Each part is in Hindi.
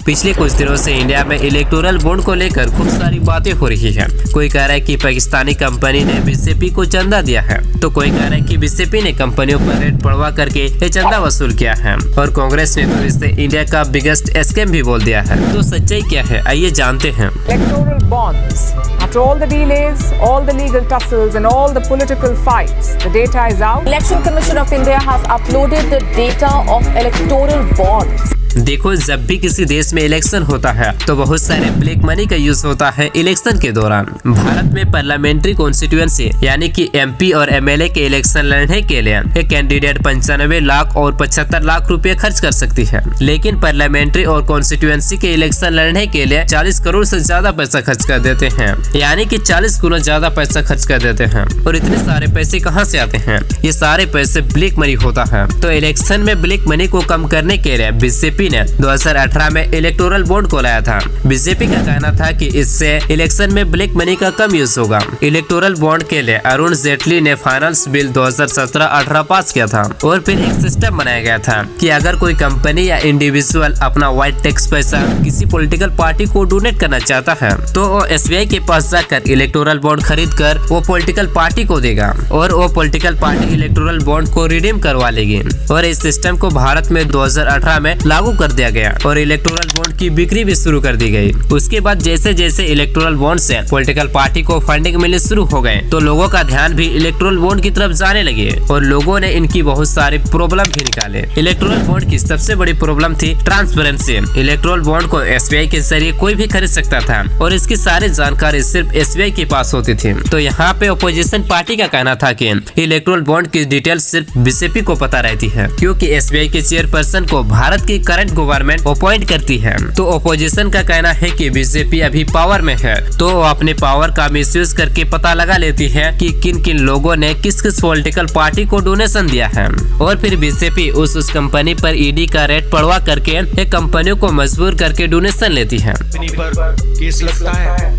पिछले कुछ दिनों से इंडिया में इलेक्टोरल बॉन्ड को लेकर खूब सारी बातें हो रही है। कोई कह रहा है कि पाकिस्तानी कंपनी ने बीजेपी को चंदा दिया है, तो कोई कह रहा है कि बीजेपी ने कंपनियों पर रेट पड़वा करके ये चंदा वसूल किया है, और कांग्रेस ने तो इसे इंडिया का बिगेस्ट स्कैम भी बोल दिया है। तो सच्चाई क्या है, आइए जानते हैं। Electoral bonds. After all the delays, all the legal tussles and all the political fights, the data is out. Election Commission of India has uploaded the data of electoral bonds. देखो, जब भी किसी देश में इलेक्शन होता है तो बहुत सारे ब्लैक मनी का यूज होता है इलेक्शन के दौरान। भारत में पार्लियामेंट्री कॉन्स्टिट्यूएंसी यानी कि एमपी और एमएलए के इलेक्शन लड़ने के लिए एक कैंडिडेट 95 लाख और 75 लाख रुपए खर्च कर सकती है, लेकिन पार्लियामेंट्री और कॉन्स्टिट्यूएंसी के इलेक्शन लड़ने के लिए 40 करोड़ से ज्यादा पैसा खर्च कर देते हैं, यानी कि 40 गुना ज्यादा पैसा खर्च कर देते हैं। और इतने सारे पैसे कहाँ से आते हैं? ये सारे पैसे ब्लैक मनी होता है। तो इलेक्शन में ब्लैक मनी को कम करने के लिए बीजेपी ने 2018 में इलेक्टोरल बॉन्ड को लाया था। बीजेपी का कहना था कि इससे इलेक्शन में ब्लैक मनी का कम यूज होगा। इलेक्टोरल बॉन्ड के लिए अरुण जेटली ने फाइनेंस बिल 2017-18 पास किया था, और फिर एक सिस्टम बनाया गया था कि अगर कोई कंपनी या इंडिविजुअल अपना व्हाइट टैक्स पैसा किसी पॉलिटिकल पार्टी को डोनेट करना चाहता है तो वो एसबीआई के पास जाकर इलेक्टोरल बॉन्ड खरीद कर वो पॉलिटिकल पार्टी को देगा, और वो पॉलिटिकल पार्टी इलेक्टोरल बॉन्ड को रिडीम करवा लेगी। और इस सिस्टम को भारत में 2018 में लागू कर दिया गया और इलेक्टोरल बॉन्ड की बिक्री भी शुरू कर दी गई। उसके बाद जैसे जैसे इलेक्टोरल बॉन्ड से पॉलिटिकल पार्टी को फंडिंग मिलने शुरू हो गए तो लोगों का ध्यान भी इलेक्टोरल बॉन्ड की तरफ जाने लगे, और लोगों ने इनकी बहुत सारी प्रॉब्लम भी निकाले। इलेक्टोरल बॉन्ड की सबसे बड़ी प्रॉब्लम थी ट्रांसपेरेंसी। इलेक्टोरल बॉन्ड को एसबीआई के जरिए कोई भी खरीद सकता था, और इसकी सारी जानकारी सिर्फ एसबीआई के पास होती थी। तो यहाँ पे अपोजिशन पार्टी का कहना था कि इलेक्टोरल बॉन्ड की डिटेल सिर्फ बीजेपी को पता रहती है, क्योंकि एसबीआई के चेयरपर्सन को भारत की करंट गवर्नमेंट अपॉइंट करती है। तो अपोजिशन का कहना है कि बीजेपी अभी पावर में है, तो वो अपने पावर का मिसयूज करके पता लगा लेती है कि किन किन लोगों ने किस किस पॉलिटिकल पार्टी को डोनेशन दिया है, और फिर बीजेपी उस कंपनी पर ईडी का रेट पड़वा करके एक कंपनियों को मजबूर करके डोनेशन लेती है। पर केस लगता है,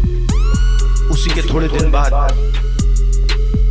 उसी के थोड़े दिन बाद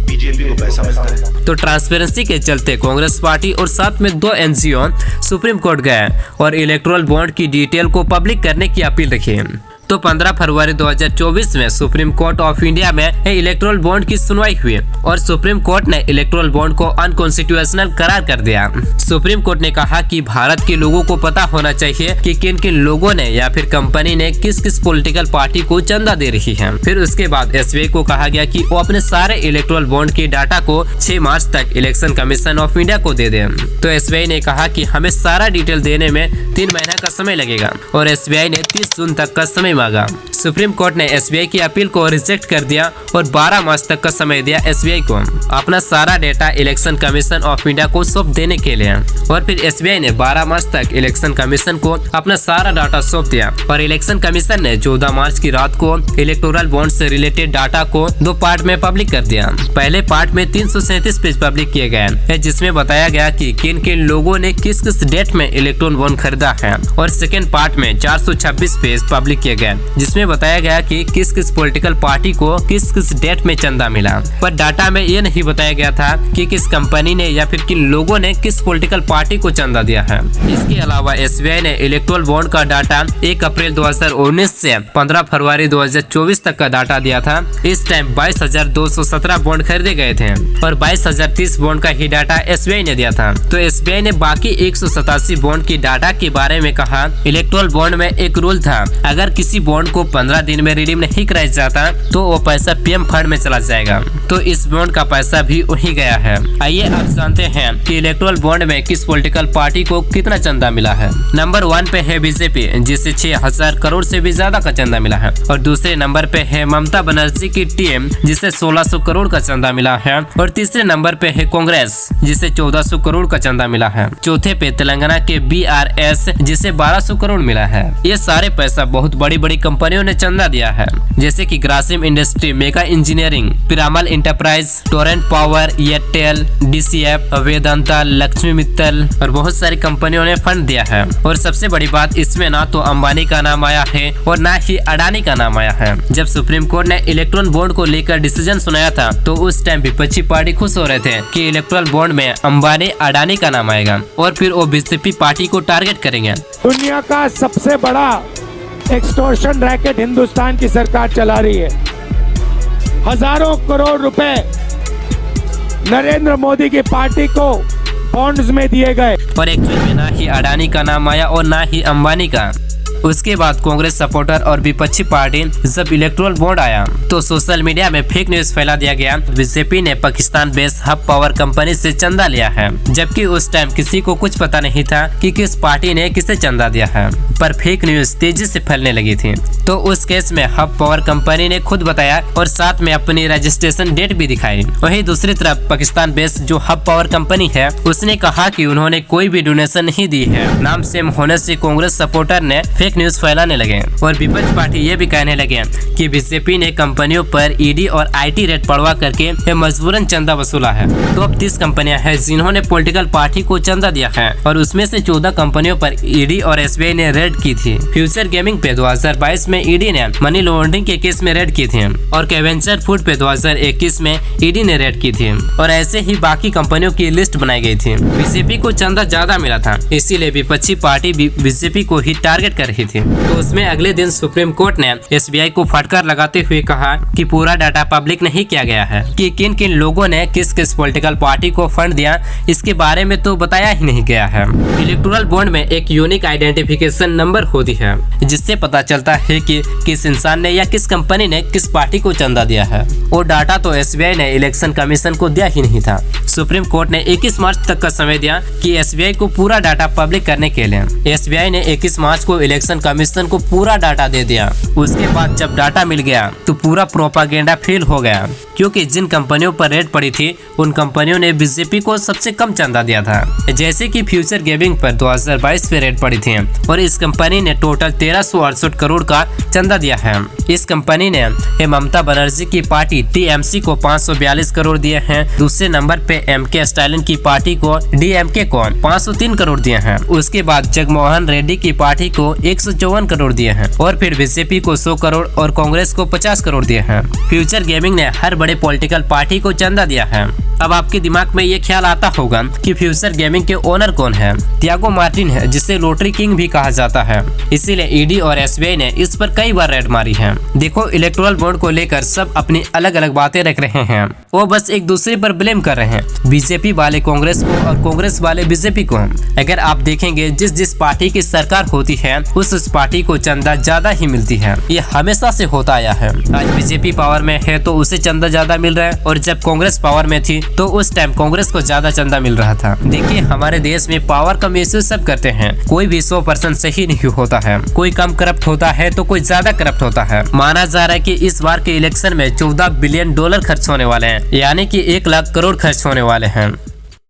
बीजेपी को पैसा मिलता है। तो ट्रांसपेरेंसी के चलते कांग्रेस पार्टी और साथ में 2 एनजीओ सुप्रीम कोर्ट गए और इलेक्टोरल बॉन्ड की डिटेल को पब्लिक करने की अपील रखी। तो 15 फरवरी 2024 में सुप्रीम कोर्ट ऑफ इंडिया में इलेक्टोरल बॉन्ड की सुनवाई हुई, और सुप्रीम कोर्ट ने इलेक्टोरल बॉन्ड को अनकॉन्स्टिट्यूशनल करार कर दिया। सुप्रीम कोर्ट ने कहा कि भारत के लोगों को पता होना चाहिए कि किन किन लोगों ने या फिर कंपनी ने किस किस पॉलिटिकल पार्टी को चंदा दे रही है। फिर उसके बाद एसबीआई को कहा गया कि वो अपने सारे इलेक्टोरल बॉन्ड के डाटा को 6 मार्च तक इलेक्शन कमीशन ऑफ इंडिया को दे दे। तो एसबीआई ने कहा कि हमें सारा डिटेल देने में 3 महीना का समय लगेगा, और एसबीआई ने 30 जून तक का समय मांगा। सुप्रीम कोर्ट ने एसबीआई की अपील को रिजेक्ट कर दिया और 12 मार्च तक का समय दिया एसबीआई को अपना सारा data election commission of India को सौंप देने के लिए। और फिर एसबीआई ने 12 मार्च तक इलेक्शन कमीशन को अपना सारा डाटा सौंप दिया, और इलेक्शन कमीशन ने 14 मार्च की रात को इलेक्टोरल बॉन्ड से रिलेटेड डाटा को 2 पार्ट में पब्लिक कर दिया। पहले पार्ट में 337 पेज पब्लिक किए गए, जिसमें बताया गया कि किन किन लोगों ने किस किस डेट में इलेक्टोरल बॉन्ड खरीदा है, और सेकेंड पार्ट में 426 पेज पब्लिक किए गए, जिसमें बताया गया कि किस किस पॉलिटिकल पार्टी को किस किस डेट में चंदा मिला। पर डाटा में ये नहीं बताया गया था कि किस कंपनी ने या फिर किन लोगों ने किस पॉलिटिकल पार्टी को चंदा दिया है। इसके अलावा एसबीआई ने इलेक्टोरल बॉन्ड का डाटा 1 अप्रैल 2019 से 15 फरवरी 2024 तक का डाटा दिया था। इस टाइम 22,217 बॉन्ड खरीदे गए थे, और 22,030 बॉन्ड का ही डाटा एसबीआई ने दिया था। तो एसबीआई ने बाकी 187 बॉन्ड की डाटा के बारे में कहा। इलेक्टोरल बॉन्ड में एक रूल था, अगर किसी बॉन्ड को 15 दिन में रिडीम नहीं कराया जाता तो वो पैसा पीएम फंड में चला जाएगा। तो इस बॉन्ड का पैसा भी वही गया है। आइए आप जानते हैं कि इलेक्टोरल बॉन्ड में किस पॉलिटिकल पार्टी को कितना चंदा मिला है। नंबर 1 पे है बीजेपी, जिसे 6,000 करोड़ से भी ज्यादा का चंदा मिला है, और दूसरे नंबर पे है ममता बनर्जी की टीम, जिसे 1600 करोड़ का चंदा मिला है, और तीसरे नंबर पे है कांग्रेस, जिसे 1400 करोड़ का चंदा मिला है। चौथे पे तेलंगाना के BRS, जिसे 1200 करोड़ मिला है। ये सारे पैसा बहुत बड़ी बड़ी कंपनियों ने चंदा दिया है, जैसे कि Grasim industry, mega engineering, Piramal enterprise, Torrent power, Airtel, DCF, Vedanta, Lakshmi Mittal और बहुत सारी कंपनियों ने फंड दिया है। और सबसे बड़ी बात इसमें ना तो अंबानी का नाम आया है और ना ही अडानी का नाम आया है। जब सुप्रीम कोर्ट ने इलेक्ट्रॉन बॉन्ड को लेकर डिसीजन सुनाया था तो उस टाइम विपक्षी पार्टी खुश हो रहे थे कि इलेक्ट्रॉन बॉन्ड में अंबानी, अडानी का नाम आएगा और फिर वो बीजेपी पार्टी को टारगेट करेंगे। दुनिया का सबसे बड़ा एक्सटॉर्शन रैकेट हिंदुस्तान की सरकार चला रही है। हजारों करोड़ रुपए नरेंद्र मोदी की पार्टी को बॉन्ड्स में दिए गए, पर एक्चुअल में ना ही अडानी का नाम आया और ना ही अंबानी का। उसके बाद कांग्रेस सपोर्टर और विपक्षी पार्टी जब इलेक्ट्रल बॉन्ड आया तो सोशल मीडिया में फेक न्यूज फैला दिया गया। बीजेपी ने Pakistan based hub power company से चंदा लिया है, जबकि उस टाइम किसी को कुछ पता नहीं था कि किस पार्टी ने किसे चंदा दिया है, पर फेक न्यूज तेजी से फैलने लगी थी। तो उस केस में हब पावर कंपनी ने खुद बताया और साथ में अपनी रजिस्ट्रेशन डेट भी दिखाई। वहीं दूसरी तरफ पाकिस्तान बेस्ड जो हब पावर कंपनी है उसने कहा कि उन्होंने कोई भी डोनेशन नहीं दी है। नाम सेम होने से कांग्रेस सपोर्टर ने फेक न्यूज फैलाने लगे और विपक्ष पार्टी ये भी कहने लगे कि बीजेपी ने कंपनियों पर ईडी और आईटी रेट बढ़वा करके मजबूरन चंदा वसूला है। तो अब 30 कंपनियां हैं जिन्होंने पॉलिटिकल पार्टी को चंदा दिया है और उसमें से 14 कंपनियों पर ईडी और एसबीआई ने रेड की थी। फ्यूचर गेमिंग पे 2022 में ईडी ने मनी लॉन्ड्रिंग के केस में रेड की थी और कैवेंचर फूड पे 2021 में ईडी ने रेड की थी और ऐसे ही बाकी कंपनियों की लिस्ट बनाई गई थी। बीजेपी को चंदा ज्यादा मिला था, इसीलिए विपक्षी पार्टी बीजेपी को ही टारगेट कर रही थी। तो उसमें अगले दिन सुप्रीम कोर्ट ने एसबीआई को फटकार लगाते हुए कहा कि पूरा डाटा पब्लिक नहीं किया गया है कि किन किन लोगों ने किस किस पॉलिटिकल पार्टी को फंड दिया, इसके बारे में तो बताया ही नहीं गया है। इलेक्टोरल बॉन्ड में एक यूनिक आइडेंटिफिकेशन नंबर होती है जिससे पता चलता है कि किस इंसान ने या किस कंपनी ने किस पार्टी को चंदा दिया है। वो डाटा तो एसबीआई ने इलेक्शन कमीशन को दिया ही नहीं था। सुप्रीम कोर्ट ने 21 मार्च तक का समय दिया कि एसबीआई को पूरा डाटा पब्लिक करने के लिए। एसबीआई ने 21 मार्च को इलेक्शन कमीशन को पूरा डाटा दे दिया। उसके बाद जब डाटा मिल गया तो पूरा प्रोपागेंडा फेल हो गया, क्योंकि जिन कंपनियों पर रेड पड़ी थी उन कंपनियों ने बीजेपी को सबसे कम चंदा दिया था। जैसे कि फ्यूचर गेमिंग पर 2022 में रेड पड़ी थी और इस कंपनी ने टोटल 1368 करोड़ का चंदा दिया है। इस कंपनी ने ममता बनर्जी की पार्टी टीएमसी को 542 करोड़ दिए हैं। दूसरे नंबर पे एमके स्टालिन की पार्टी को डीएमके को 503 करोड़ दिए हैं। उसके बाद जगनमोहन रेड्डी की पार्टी को 154 करोड़ दिए हैं और फिर बीजेपी को 100 करोड़ और कांग्रेस को 50 करोड़ दिए हैं। फ्यूचर गेमिंग ने हर बड़े पॉलिटिकल पार्टी को चंदा दिया है। अब आपके दिमाग में ये ख्याल आता होगा कि फ्यूचर गेमिंग के ओनर कौन है। थियागो मार्टिन है, जिसे लॉटरी किंग भी कहा जाता है। इसीलिए ईडी और एसबीआई ने इस पर कई बार रेड मारी है। देखो, इलेक्टोरल बॉन्ड को लेकर सब अपनी अलग अलग बातें रख रहे हैं, वो बस एक दूसरे पर ब्लेम कर रहे हैं। बीजेपी वाले कांग्रेस को और कांग्रेस वाले बीजेपी को। अगर आप देखेंगे जिस पार्टी की सरकार होती है उस पार्टी को चंदा ज्यादा ही मिलती है। ये हमेशा से होता आया है। आज बीजेपी पावर में है तो उसे चंदा ज्यादा मिल रहा है और जब कांग्रेस पावर में थी तो उस टाइम कांग्रेस को ज्यादा चंदा मिल रहा था। देखिए, हमारे देश में पावर का मिसयूज सब करते हैं। कोई भी 100% सही नहीं होता है। कोई कम करप्ट होता है तो कोई ज्यादा करप्ट होता है। माना जा रहा है कि इस बार के इलेक्शन में $14 बिलियन खर्च होने वाले हैं, यानी कि 1 लाख करोड़ खर्च होने वाले हैं।